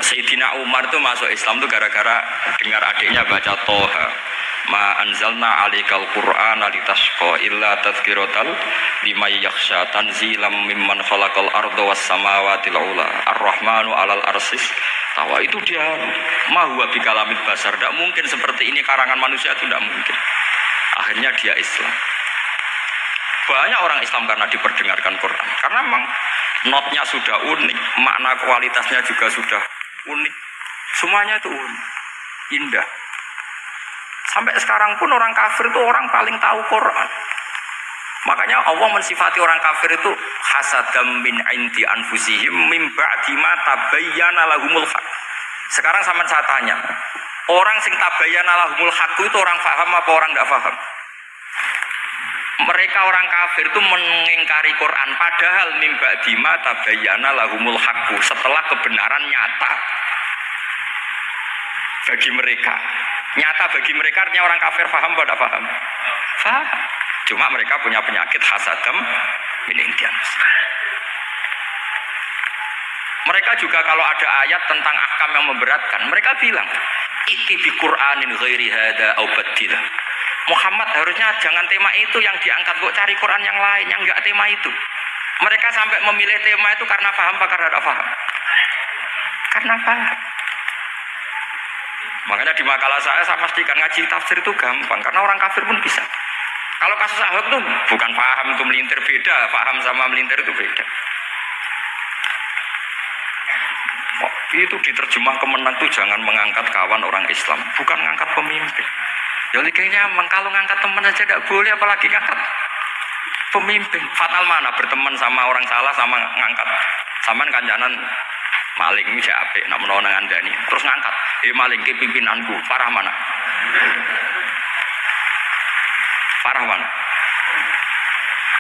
Sayyidina Umar itu masuk Islam tuh gara-gara dengar adiknya baca Toha. Ma anzalna alaikal qur'ana litasqa illa tadhkiratal liman yakhsha tanzilam mimman khalaqal arda was samawati ula ar-rahmanu alal arsis tawa. Itu dia mahwa bikalamil basar, tidak mungkin seperti ini karangan manusia, itu tidak mungkin. Akhirnya dia Islam. Banyak orang Islam karena diperdengarkan Quran, karena memang notnya sudah unik, makna kualitasnya juga sudah unik, semuanya itu unik, indah. Sampai sekarang pun orang kafir itu orang paling tahu Quran. Makanya Allah mensifati orang kafir itu hasadam min indi anfusihim mim ba'di ma tabayyana lahumul haq. Sekarang sama saya tanya, orang sing tabayyana lahumul haq itu orang paham apa orang tidak paham? Mereka orang kafir itu mengingkari Quran, padahal mim ba'di ma tabayyana lahumul haq, setelah kebenaran nyata bagi mereka. Nyata bagi mereka artinya orang kafir paham atau tidak paham? Paham. Cuma mereka punya penyakit hasadam min indian. Mereka juga kalau ada ayat tentang ahkam yang memberatkan, mereka bilang, "Iti bi Qur'anin ghairi hada au baddilah." Muhammad harusnya jangan tema itu yang diangkat, kok cari Quran yang lain yang enggak tema itu. Mereka sampai memilih tema itu karena paham apa karena tidak paham? Karena paham. Makanya di makalah saya pastikan ngaji tafsir itu gampang, karena orang kafir pun bisa. Kalau kasus Ahok itu bukan paham itu melintir, beda. Paham sama melintir itu beda. Oh, itu diterjemah kemenang itu jangan mengangkat kawan orang Islam, bukan mengangkat pemimpin. Ya kayaknya kalau ngangkat teman aja tidak boleh, apalagi ngangkat pemimpin. Fatal mana berteman sama orang salah sama ngangkat. Saman kancanan maling ini siapa? Nak menolong Andani terus ngangkat. Maling ke pimpinanku, parah mana? Parah mana?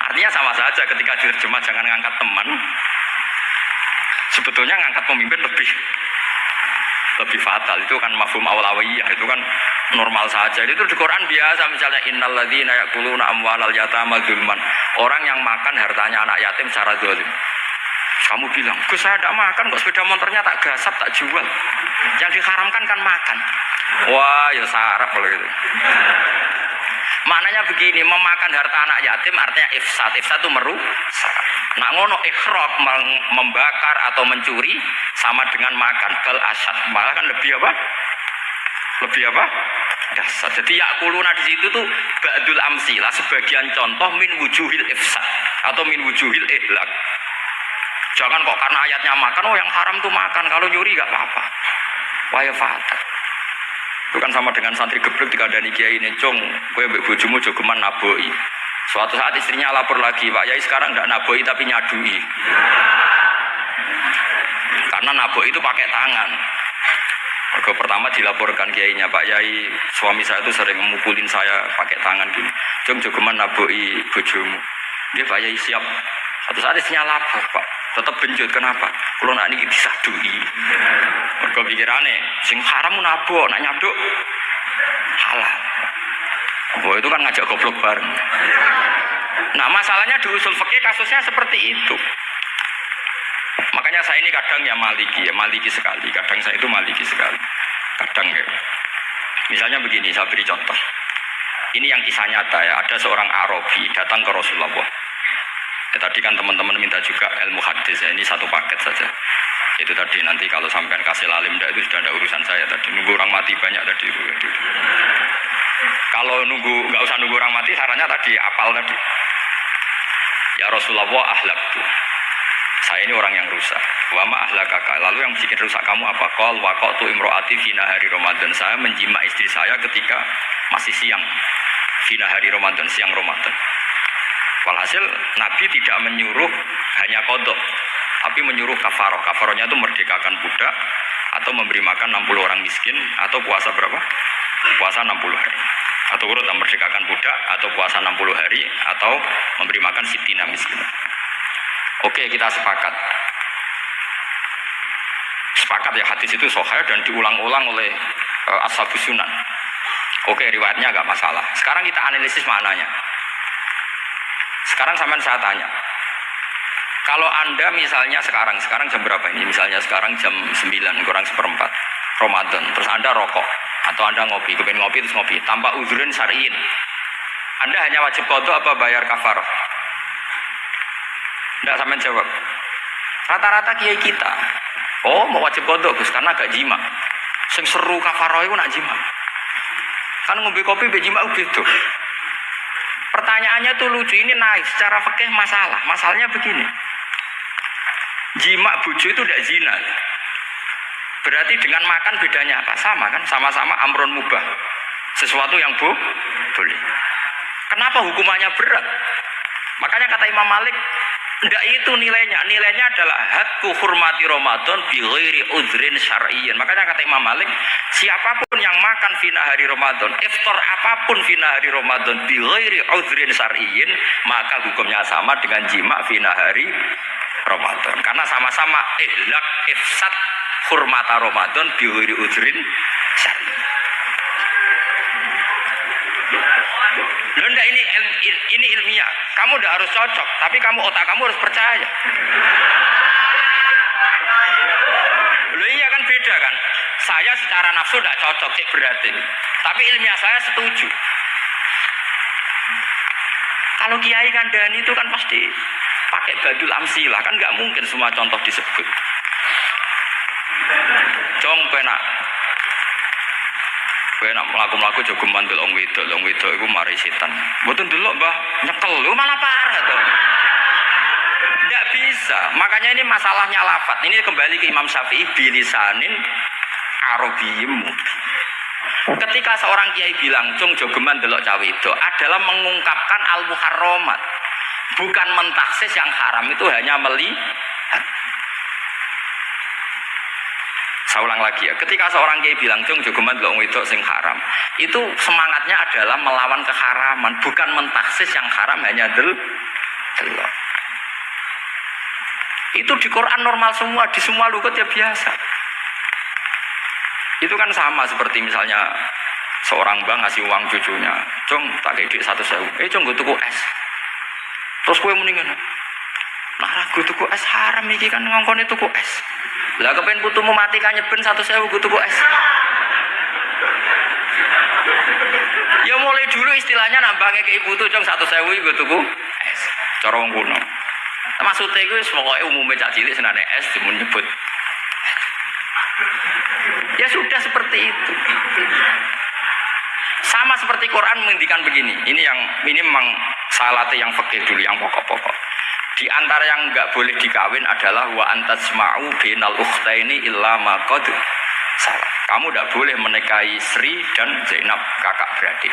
Artinya sama saja ketika diterjemah jangan ngangkat teman. Sebetulnya ngangkat pemimpin lebih fatal. Itu kan mafhum awlawiyah, itu kan normal saja. Itu di Quran biasa, misalnya innalladzina ya'kuluna amwalal yatama dzulman. Orang yang makan hartanya anak yatim secara zalim. Kamu bilang, "Gus, saya tidak makan kok, sepeda motornya tak gasap, tak jual." Yang diharamkan kan makan. Wah, ya sarap kalau gitu. Maknanya begini, memakan harta anak yatim artinya ifsad. Ifsad itu merusak. Nak ngono ikhraq, membakar atau mencuri sama dengan makan. Bal asad, malah kan lebih apa? Lebih apa? Dasar. Jadi yakuluna di situ tuh ba'dul amsilah, sebagian contoh min wujuhil ifsad atau min wujuhil ihlak. Jangan kok karena ayatnya makan, oh yang haram tuh makan, kalau nyuri gak apa-apa. Waya fatal. Itu kan sama dengan santri geblek dikandani kiai ini, "Cung, kowe mbek bojomu jogeman naboi." Suatu saat istrinya lapor lagi, "Pak Yai sekarang ndak naboi tapi nyadui." Karena naboi itu pakai tangan. Maka pertama dilaporkan kiainya, "Pak Yai, suami saya itu sering memukulin saya pakai tangan gini. Cung, jogeman naboi bojomu." Dia, "Pak Yai siap." Suatu saat istrinya lapor, "Pak, tetap benjut, kenapa? Kalau nak ini disadui." Mereka pikirannya, sing haram nabok, nak nyaduk halal. Oh, itu kan ngajak goblok bareng. Nah, masalahnya di usul fikih kasusnya seperti itu. Makanya saya ini kadang ya maliki sekali. Kadang saya itu maliki sekali. Kadang ya. Misalnya begini, saya beri contoh. Ini yang kisah nyata ya. Ada seorang Arabi datang ke Rasulullah. Ya, tadi kan teman-teman minta juga ilmu hadis ya, ini satu paket saja. Itu tadi nanti kalau sampean kasih lalim itu sudah ada urusan saya tadi. Nunggu orang mati banyak tadi itu. Kalau nggak usah nunggu orang mati, sarannya tadi apal tadi. Ya Rasulullah ahlaktu. Saya ini orang yang rusak. Wa ma ahlakaka. Lalu yang bikin rusak kamu apa? Qal waqatu imraati fi nahari Ramadan. Saya menjima istri saya ketika masih siang. Fi nahari Ramadan, siang Ramadan. Walhasil Nabi tidak menyuruh hanya kodok, tapi menyuruh kafaroh. Kafarohnya itu merdekakan budak, atau memberi makan 60 orang miskin, atau puasa berapa? Puasa 60 hari. Atau urut merdekakan budak, atau puasa 60 hari, atau memberi makan sitina miskin. Oke, kita sepakat. Sepakat ya, hadis itu sahih dan diulang-ulang oleh ashabus sunan. Oke, riwayatnya agak masalah. Sekarang kita analisis maknanya. Sekarang sampean saya tanya, Kalau Anda misalnya sekarang jam berapa ini? Misalnya sekarang jam 9 kurang seperempat Ramadan, terus Anda rokok atau Anda ngopi, kepengen ngopi terus ngopi tanpa uzurin syar'iin. Anda hanya wajib qadha apa bayar kafarah? Tidak sampean jawab. Rata-rata kiai kita, oh mau wajib qadha Gus karena gak jima. Sing seru kafarah itu nak jima. Kan ngombe kopi be jima beda. Pertanyaannya tuh lucu, ini naik secara fikih masalah. Masalahnya begini. Jima bojo itu tidak zina. Berarti dengan makan bedanya apa? Sama kan? Sama-sama amrun mubah. Sesuatu yang boleh. Kenapa hukumannya berat? Makanya kata Imam Malik, tidak itu nilainya. Nilainya adalah hadku hurmati Ramadan bi ghairi udhrin syar'iyyin. Makanya kata Imam Malik, siapapun yang makan fina hari Ramadan, iftar apapun fina hari Ramadan bi ghairi udhrin syar'iyyin, maka hukumnya sama dengan jima fina hari Ramadan. Karena sama-sama ihlak ifsad hurmata Ramadan bi ghairi udhrin syar'iyyin. Loh enggak, ini ilmiah. Kamu udah harus cocok, tapi otak kamu harus percaya. Loh iya kan beda kan? Saya secara nafsu tidak cocok, cek berarti. Tapi ilmiah saya setuju. Kalau kiai kandani itu kan pasti pakai badul amsilah, kan nggak mungkin semua contoh disebut. Jong penak. Kowe nak mlaku-mlaku jogo mandul wong wedok iku mari setan. Mboten delok Mbah, nyekel lho malah parah to. Enggak bisa. Makanya ini masalahnya lafaz. Ini kembali ke Imam Syafi'i bilisanin arabiyyim. Ketika seorang kiai bilang cung jogeman delok cawe itu adalah mengungkapkan al-muharramat. Bukan mentaksis yang haram itu hanya melihat. Saya ulang lagi ya, ketika seorang kiai bilang cung jogeman delok wedok sing haram, itu semangatnya adalah melawan keharaman, bukan mentaksis yang haram hanya delok. Itu di Quran normal semua, di semua lugat ya biasa. Itu kan sama seperti misalnya seorang bang ngasih uang cucunya, cung tak kayak duit 100.000, cung gue tuku es. Terus gue mendingan, nah gue tuku es haram iki kan ngongkone tuku es. Lah kepen putumu mati kan nyeben 100.000 gue tuku es. Ya mulai dulu istilahnya nambahnya ke ibu tuh cung 100.000 gue tuku es. Cara wong kuno. Maksudnya gue pokoknya umumnya cak cilik senane es cuma nyebut. Ya sudah seperti itu. Sama seperti Quran menghentikan begini. Ini memang salate yang fikih dulu, yang pokok-pokok. Di antara yang enggak boleh dikawin adalah wa antasma'u bainal ukhtaini illa ma qad salah. Kamu enggak boleh menikahi Sri dan Zainab kakak beradik.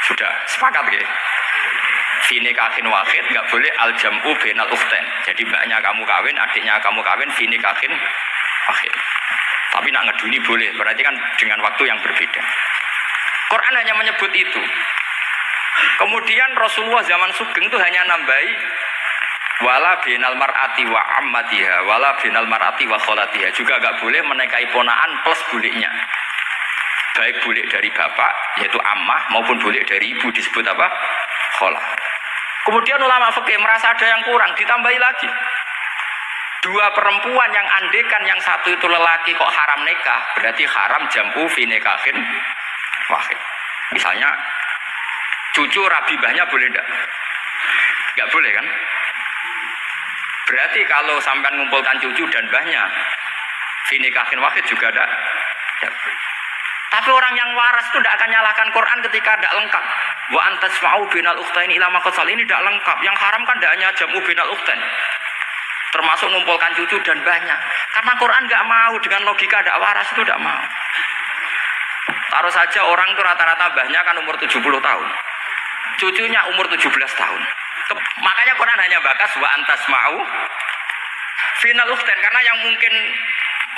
Sudah sepakat nggih? Fi nikahin wahid enggak boleh al jam'u bainal ukhtain. Jadi mbaknya kamu kawin, adiknya kamu kawin fi nikahin wahid. Tapi nak ngeduni boleh, berarti kan dengan waktu yang berbeda. Quran hanya menyebut itu. Kemudian Rasulullah zaman Sugeng itu hanya nambahi wala binal mar'ati wa ammatiha wala binal mar'ati wa kholatiha. Juga gak boleh menikahi ponaan plus buliknya. Baik bulik dari bapak yaitu ammah maupun bulik dari ibu disebut apa? Kholah. Kemudian ulama fikih merasa ada yang kurang, ditambahi lagi. Dua perempuan yang andekan yang satu itu lelaki kok haram nikah, berarti haram jam'u fi nikahin wahid. Misalnya cucu rabibahnya boleh enggak? Enggak boleh kan? Berarti kalau sampai mengumpulkan cucu dan bahnya fi nikahin wahid juga enggak. Tapi orang yang waras itu tidak akan nyalahkan Quran ketika tidak lengkap. Wa antasma'u bainal ukhtaini ila ma qad ini tidak lengkap. Yang haram kan tidak hanya jam'u bainal ukhtain. Termasuk mengumpulkan cucu dan banyak. Karena Quran enggak mau dengan logika tidak waras itu tidak mau. Taruh saja orang itu rata-rata bahnya kan umur 70 tahun. Cucunya umur 17 tahun. Makanya Quran hanya bakas wa antasma'u final ukhtain, karena yang mungkin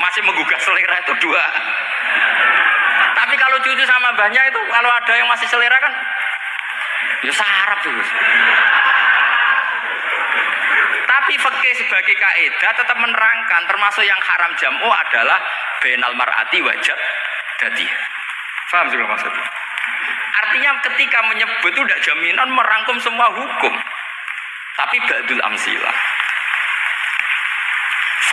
masih menggugah selera itu dua. Tapi kalau cucu sama mbahnya itu kalau ada yang masih selera kan ya sarap tuh. Tapi fikih sebagai kaidah tetap menerangkan termasuk yang haram jam'u adalah bainal mar'ati wajib dadi. Paham juga maksudnya? Artinya ketika menyebut itu tidak jaminan merangkum semua hukum. Tapi Tapi ba'dul amsilah.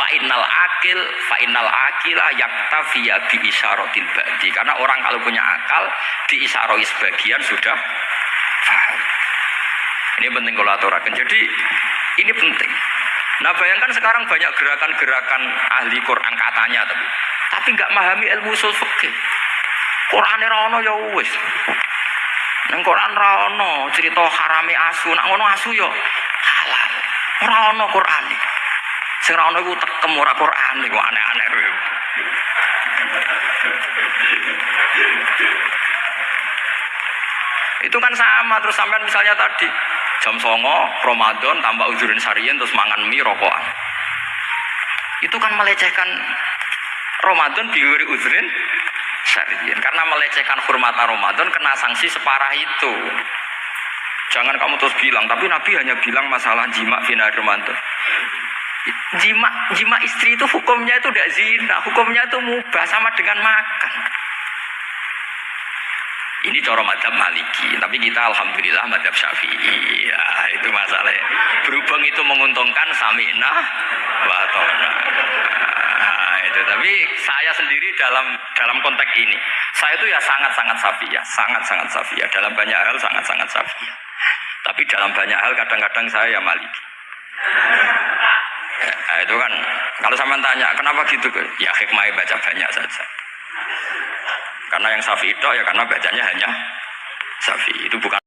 Fa'innal akila yaktafiya bi isyaratil ba'di. Karena orang kalau punya akal diisyaroi sebagian sudah paham. Ini penting kalau aturakan. Jadi ini penting. Nah bayangkan sekarang banyak gerakan-gerakan ahli Quran katanya tapi nggak memahami ilmu usul fikih. Quran ra ono ya wis. Nang Quran ra ono cerita harame asu, nak ngono asu ya halal. Ora ono Qurane. Sing ra ono iku tekem ora Quran iku aneh-aneh. Itu kan sama terus sampean misalnya tadi jam 09.00 Ramadan tambah uzurin sarian terus mangan mie rokokan. Itu kan melecehkan Ramadan diberi uzurin sarian karena melecehkan hormatan Ramadan kena sanksi separah itu. Jangan kamu terus bilang, tapi Nabi hanya bilang masalah jima fina Ramadan. Jima istri itu hukumnya itu tidak zina, hukumnya itu mubah sama dengan makan. Ini cara mazhab Maliki, tapi kita alhamdulillah mazhab Syafi'i. Ya, itu masalahnya. Berhubung itu menguntungkan sami'na wa ata'na. Nah, itu. Tapi saya sendiri dalam konteks ini, saya itu ya sangat-sangat Syafi'iyah, sangat-sangat Syafi'iyah. Dalam banyak hal sangat-sangat Syafi'iyah. Tapi dalam banyak hal kadang-kadang saya ya Maliki. Ya, itu kan kalau sampean tanya kenapa gitu, ya hikmahnya baca banyak saja. Karena yang Syafi'i itu ya karena bacanya hanya Syafi'i, itu bukan